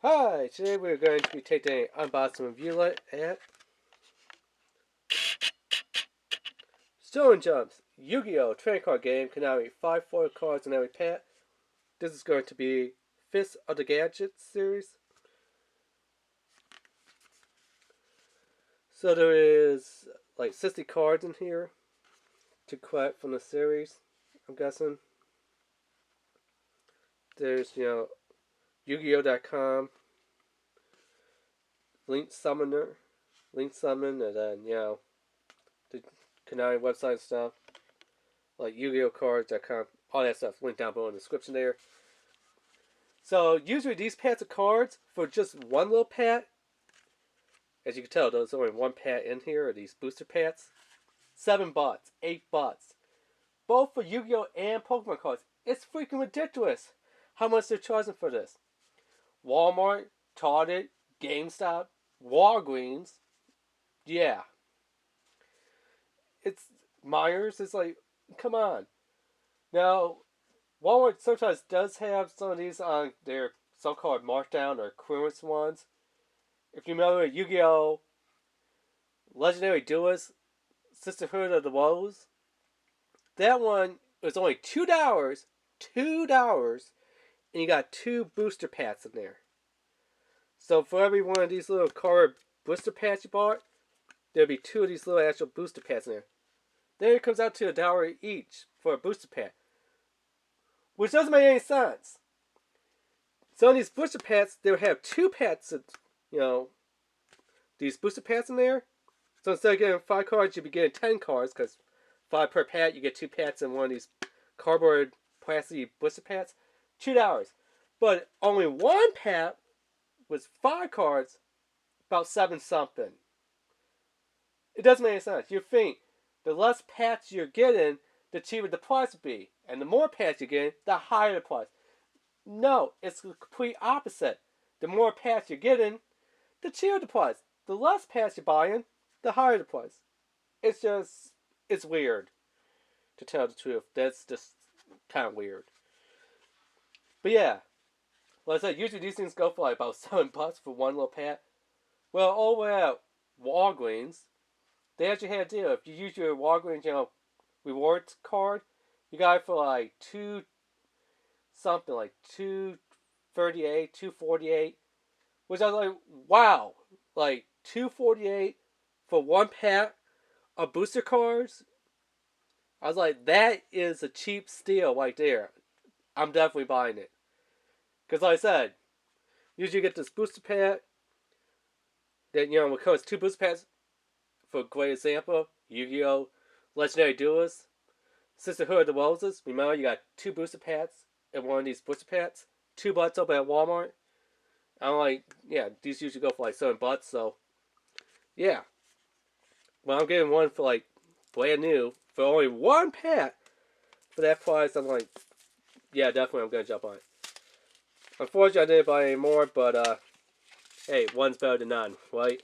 Hi, today we're going to be taking an unboxing review at Stone Jumps Yu-Gi-Oh! Trading card game can now read 5 foil cards in every pack. This is going to be Fist of the Gadgets series. So there is like 60 cards in here to collect from the series, I'm guessing. There's, Yu-Gi-Oh.com, Link Summon, and then, the Konami website and stuff, like Yu-Gi-Oh cards.com, all that stuff linked down below in the description there. So usually these packs of cards for just one little pack, as you can tell, there's only one pack in here, or these booster packs. $7, $8, both for Yu-Gi-Oh and Pokemon cards. It's freaking ridiculous how much they're charging for this. Walmart, Target, GameStop, Walgreens, yeah. It's Myers. It's like, come on. Now, Walmart sometimes does have some of these on their so-called markdown or clearance ones. If you remember Yu-Gi-Oh! Legendary Duelist, Sisterhood of the Woes, that one was only $2, $2, and you got 2 booster packs in there. So for every one of these little card booster packs you bought, there'll be 2 of these little actual booster packs in there. Then it comes out to $1 each for a booster pack, which doesn't make any sense. So in these booster packs, they'll have 2 packs of, these booster packs in there. So instead of getting 5 cards, you'll be getting 10 cards, because 5 per pack, you get 2 packs in one of these cardboard plastic booster packs. $2. But only one pack was 5 cards, about 7 something. It doesn't make any sense. You think the less packs you're getting, the cheaper the price will be. And the more packs you're getting, the higher the price. No, it's the complete opposite. The more packs you're getting, the cheaper the price. The less packs you're buying, the higher the price. It's weird. To tell the truth, that's just kind of weird. But yeah, like I said, usually these things go for like about $7 for one little pack. Well, over at Walgreens, they actually had a deal. If you use your Walgreens, rewards card, you got it for like $2 something, like $2.38, $2.48, which I was like, wow, like $2.48 for one pack of booster cards. I was like, that is a cheap steal right there. I'm definitely buying it. Because like I said, usually you get this booster pack. Then, what comes 2 booster packs, for a great example, Yu-Gi-Oh! Legendary Duelist, Sisterhood of the Roses. Remember, you got 2 booster packs in one of these booster packs. $2 up at Walmart. I'm like, yeah, these usually go for like $7, so yeah. Well, I'm getting one for like brand new for only one pack for that price. I'm like, yeah, definitely I'm gonna jump on it. Unfortunately, I didn't buy any more, but hey, one's better than none, right?